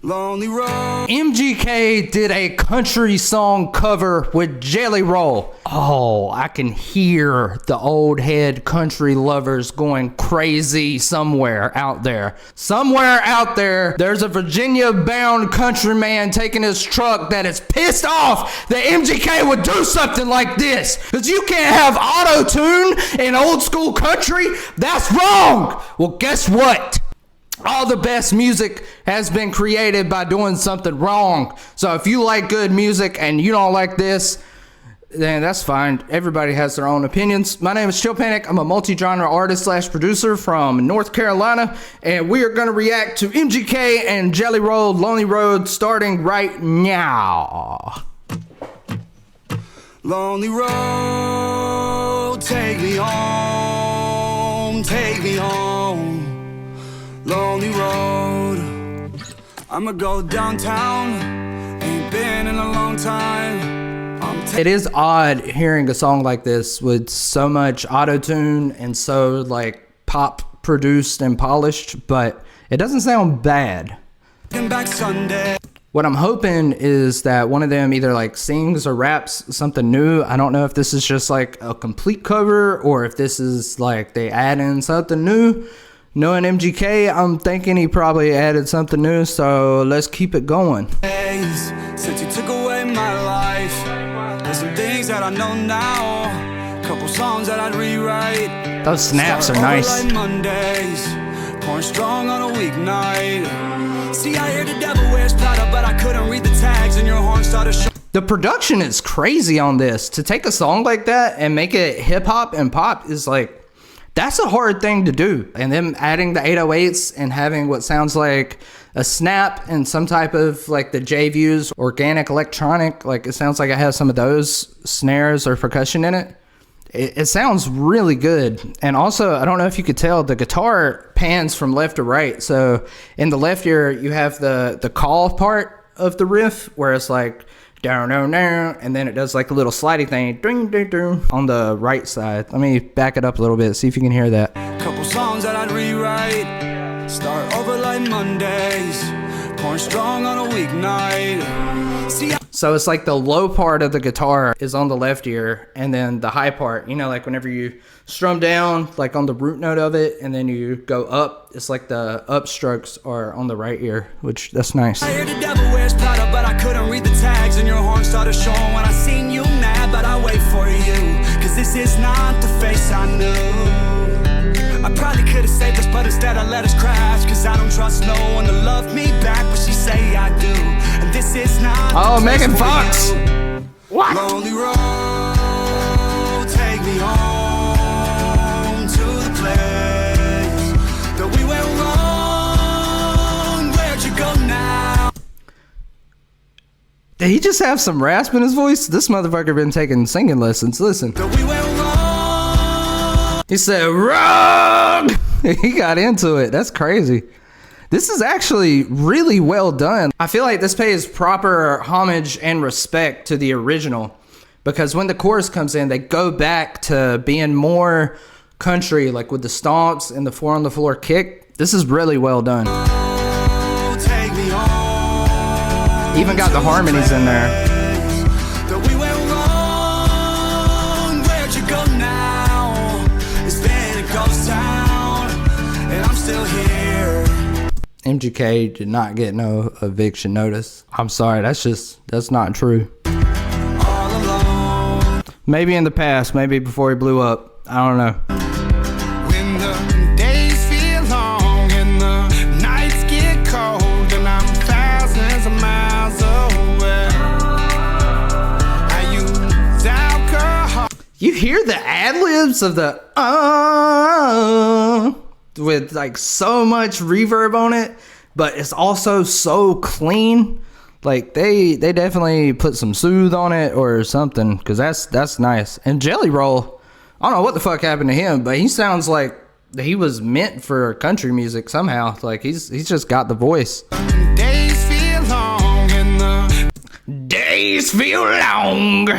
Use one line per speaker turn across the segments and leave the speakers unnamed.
Lonely Road.
MGK did a country song cover with Jelly Roll. Oh, I can hear the old head country lovers going crazy somewhere out there. Somewhere out there, there's a Virginia-bound countryman taking his truck that is pissed off that MGK would do something like this. Because you can't have auto-tune in old school country. That's wrong. Well, guess what? All the best music has been created by doing something wrong. So if you like good music and you don't like this, then that's fine. Everybody has their own opinions. My name is Chill Panic. I'm a multi-genre artist / producer from North Carolina, and we are going to react to MGK and Jelly Roll Lonely Road starting right now.
Lonely road, take me home, take me home. Lonely road, I'ma go downtown, ain't been in a long time.
It is odd hearing a song like this with so much auto-tune and so like pop produced and polished, but it doesn't sound bad.
Back Sunday.
What I'm hoping is that one of them either like sings or raps something new. I don't know if this is just like a complete cover or if this is like they add in something new. Knowing MGK, I'm thinking he probably added something new, so let's keep it going.
Since you took away my life, there's some things that I know now. Couple songs that I'd rewrite.
Those snaps are nice.
Like Mondays, pouring strong on a weeknight. See, I hear the devil wears Prada, but I couldn't read the tags, and your horn started showing.
The production is crazy on this. To take a song like that and make it hip hop and pop is like, that's a hard thing to do. And then adding the 808s and having what sounds like a snap and some type of like the J-Views organic electronic, like it sounds like it has some of those snares or percussion in it. It sounds really good. And also, I don't know if you could tell, the guitar pans from left to right. So in the left ear, you have the call part of the riff where it's like down, down, down, and then it does like a little slidey thing ding, ding, ding, on the right side. Let me back it up a little bit, see if you can hear that.
Couple songs that I'd rewrite, start over like Mondays, pouring strong on a weeknight. See,
so it's like the low part of the guitar is on the left ear, and then the high part, you know, like whenever you strum down like on the root note of it and then you go up, it's like the up strokes are on the right ear, which that's nice.
I hear the devil wears Prada, but I couldn't read the tags, and your horn started showing when I seen you mad, but I wait for you, cause this is not the face I knew. I probably could've saved us, but instead I let us crash, cause I don't trust no one to love me back, but she say I do, and this is not.
Oh, Megan Fox! What?
Lonely road, take me home to the place that we went wrong. Where'd you go now?
Did he just have some rasp in his voice? This motherfucker been taking singing lessons. Listen.
That we went wrong.
He said, wrong! He got into it. That's crazy. This is actually really well done. I feel like this pays proper homage and respect to the original, because when the chorus comes in, they go back to being more country, like with the stomps and the 4 on the floor kick. This is really well done.
Take me home.
Even got the harmonies in there.
That we went wrong. Where'd you go now? It's been a ghost town, and I'm still here.
MGK did not get no eviction notice. I'm sorry, that's not true.
All alone.
Maybe in the past, maybe before he blew up. I don't know.
When the days feel long and the nights get cold, and I'm thousands of miles away, I use alcohol.
You hear the ad-libs of the with like so much reverb on it, but it's also so clean. Like they definitely put some soothe on it or something, because that's nice. And Jelly Roll, I don't know what the fuck happened to him, but he sounds like he was meant for country music somehow. Like he's just got the voice.
Days feel long and the
Days feel long.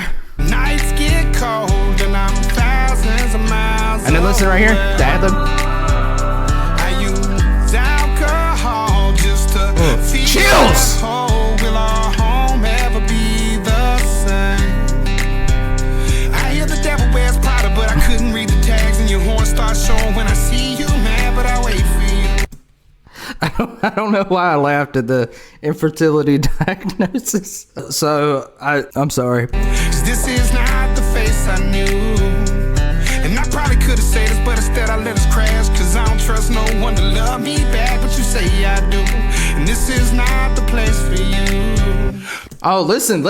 nights get cold, and I'm thousands of miles.
And then listen right here, the ad-lib.
I use alcohol just to
Chills!
Will our home ever be the same? I hear the devil wears Prada, but I couldn't read the tags, and your horn starts showing when I see you, man, but I wait for you.
I don't know why I laughed at the infertility diagnosis. So, I'm sorry.
'Cause this is not the face I knew. And I probably could have said this, but instead I let us crash. 'Cause I don't trust no one to love me back, but you say I do. And this is not the place for you.
Oh, listen!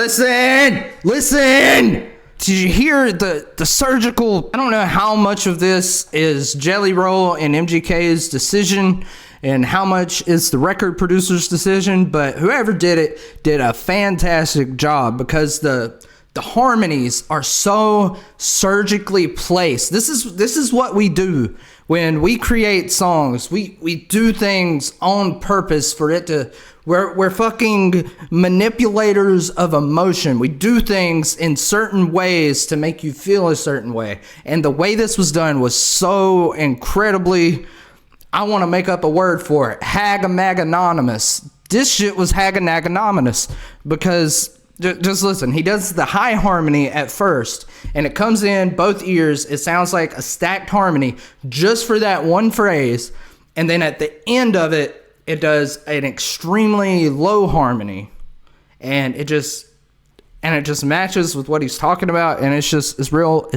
Did you hear the surgical? I don't know how much of this is Jelly Roll and MGK's decision and how much is the record producer's decision, but whoever did it did a fantastic job because the harmonies are so surgically placed. This is what we do when we create songs. We do things on purpose for it to. We're fucking manipulators of emotion. We do things in certain ways to make you feel a certain way. And the way this was done was so incredibly, I want to make up a word for it, Hagamaganonymous. This shit was Haganagonymous because, just listen, he does the high harmony at first, and it comes in both ears. It sounds like a stacked harmony just for that one phrase. And then at the end of it, it does an extremely low harmony, and it just matches with what he's talking about, and it's real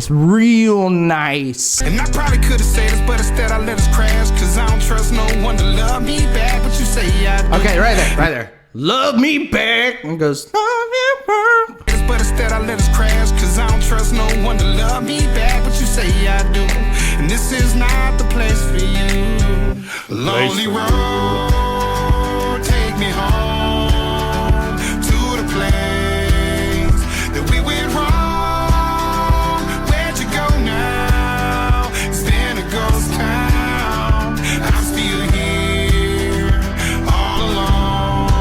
nice.
And I probably could have said this, but instead I let us crash. 'Cause I don't trust no one to love me back, but you say I do.
Okay, right there. Love me back. And goes, love me back.
But instead I let us crash. 'Cause I don't trust no one to love me back, but you say I do. And this is not the place for you. Lonely road, take me home to the place that we went wrong. Where'd you go now? It's been a ghost town. I'm still here, all alone.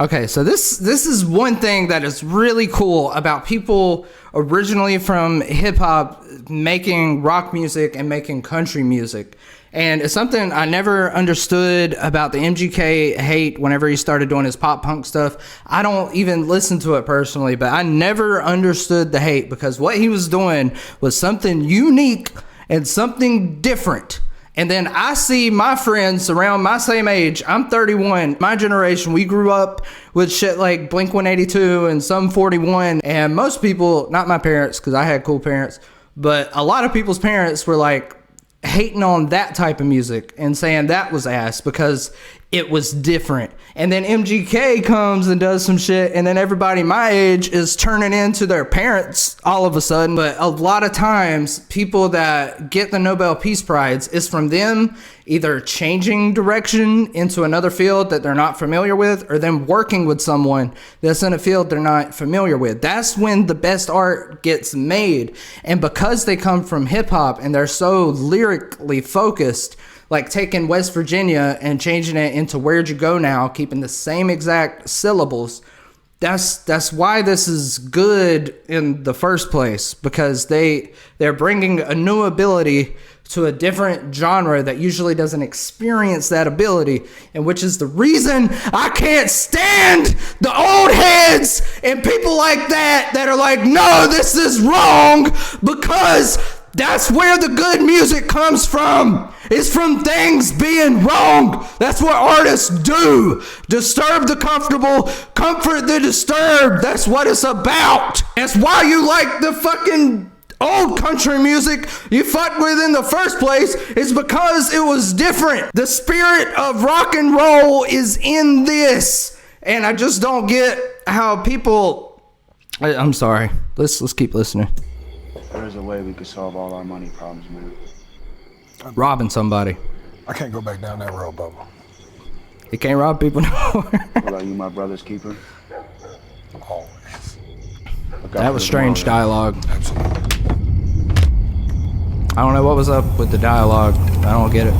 Okay, so this is one thing that is really cool about people originally from hip-hop making rock music and making country music. And it's something I never understood about the MGK hate whenever he started doing his pop punk stuff. I don't even listen to it personally, but I never understood the hate because what he was doing was something unique and something different. And then I see my friends around my same age. I'm 31. My generation, we grew up with shit like Blink-182 and Sum 41. And most people, not my parents, because I had cool parents, but a lot of people's parents were like hating on that type of music and saying that was ass because it was different. And then MGK comes and does some shit, and then everybody my age is turning into their parents all of a sudden. But a lot of times, people that get the Nobel Peace Prize is from them either changing direction into another field that they're not familiar with, or them working with someone that's in a field they're not familiar with. That's when the best art gets made. And because they come from hip-hop and they're so lyrically focused, like taking West Virginia and changing it into Where'd You Go Now, keeping the same exact syllables, that's why this is good in the first place, because they're bringing a new ability to a different genre that usually doesn't experience that ability, and which is the reason I can't stand the old heads and people like that are like, no, this is wrong, because that's where the good music comes from. It's from things being wrong. That's what artists do. Disturb the comfortable, comfort the disturbed. That's what it's about. That's why you like the fucking old country music you fucked with in the first place. Is because it was different. The spirit of rock and roll is in this. And I just don't get how people... I'm sorry. Let's keep listening.
There's a way we could solve all our money problems, man.
Robbing somebody.
I can't go back down that road, Bubba.
You can't rob people no more.
Well, are you my brother's keeper?
Always.
That was strange dialogue.
Absolutely.
I don't know what was up with the dialogue. I don't get it.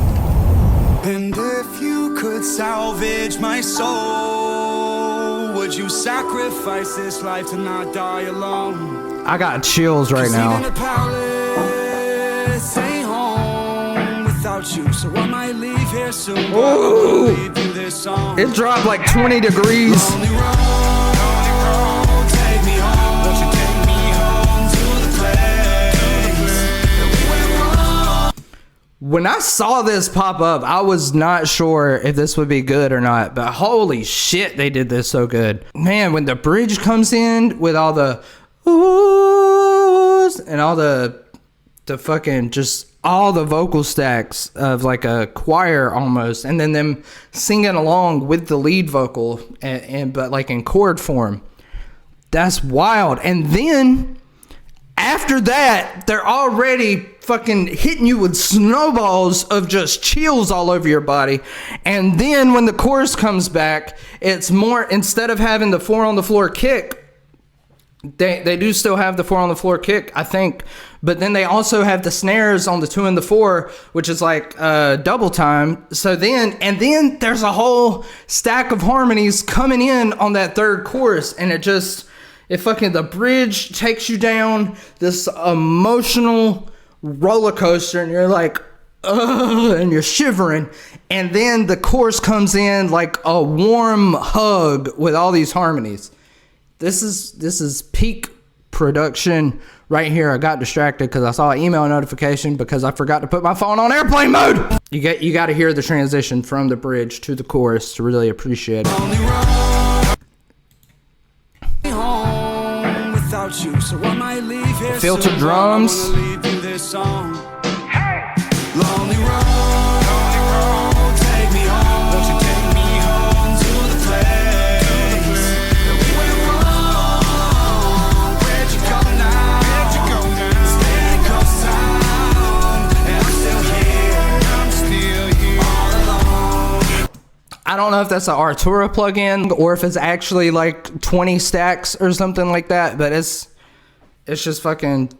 And if you could salvage my soul, would you sacrifice this life to not die alone?
I got chills right now.
Even a palace ain't home without without you, so I might leave here soon. But I wanna leave you this song.
It dropped like 20 degrees.
Lonely road, take me home. Won't you take me home to the place that we went wrong?
When I saw this pop up, I was not sure if this would be good or not, but holy shit, they did this so good. Man, when the bridge comes in with all the oohs and all the fucking just all the vocal stacks of like a choir almost, and then them singing along with the lead vocal and but like in chord form. That's wild. And then after that, they're already fucking hitting you with snowballs of just chills all over your body. And then when the chorus comes back, it's more, instead of having the 4 on the floor kick, they do still have the 4 on the floor kick, I think, but then they also have the snares on the 2 and the 4, which is like double time. So then there's a whole stack of harmonies coming in on that third chorus, and the bridge takes you down this emotional roller coaster, and you're like, ugh, and you're shivering. And then the chorus comes in like a warm hug with all these harmonies. This is peak production right here. I got distracted because I saw an email notification because I forgot to put my phone on airplane mode. You got to hear the transition from the bridge to the chorus to really appreciate it.
Lonely road, home without you, so I might leave here
Filtered
soon.
drums.
I wanna leave you this song. Lonely road, take me home. Won't you take me home to the place that we went wrong? Where'd you go now? Steady coast town, and I'm still here, all alone.
I don't know if that's an Artura plugin or if it's actually like 20 stacks or something like that, but it's just fucking,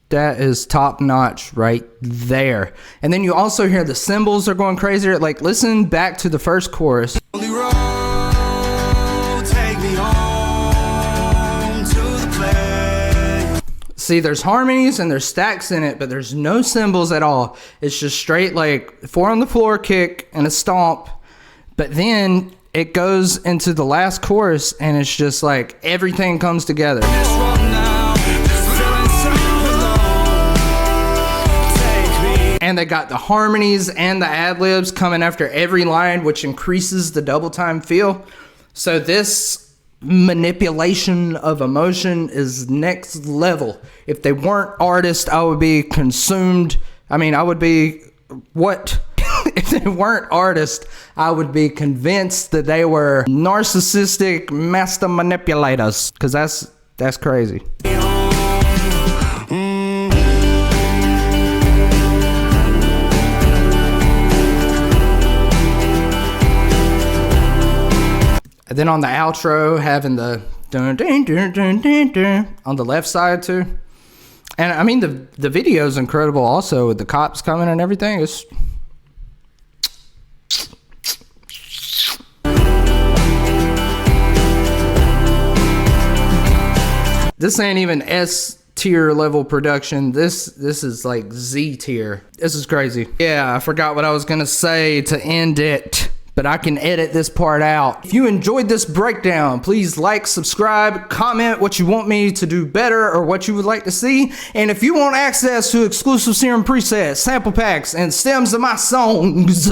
that is top notch right there. And then you also hear the cymbals are going crazier. Like, listen back to the first chorus.
Lonely road, take me home to the place.
See, there's harmonies and there's stacks in it, but there's no cymbals at all. It's just straight like 4 on the floor kick and a stomp. But then it goes into the last chorus and it's just like everything comes together.
This road now, feeling so alone. Take me.
And they got the harmonies and the ad-libs coming after every line, which increases the double time feel. So this manipulation of emotion is next level. If they weren't artists, I would be consumed. I mean, I would be, what? If they weren't artists, I would be convinced that they were narcissistic master manipulators, because that's crazy. And then on the outro, having the dun, dun, dun, dun, dun, dun, on the left side too. And I mean, the video is incredible also, with the cops coming and everything. It's this ain't even S tier level production. This is like Z tier. This is crazy. Yeah, I forgot what I was gonna say to end it, but I can edit this part out. If you enjoyed this breakdown, please like, subscribe, comment what you want me to do better or what you would like to see. And if you want access to exclusive Serum presets, sample packs, and stems of my songs,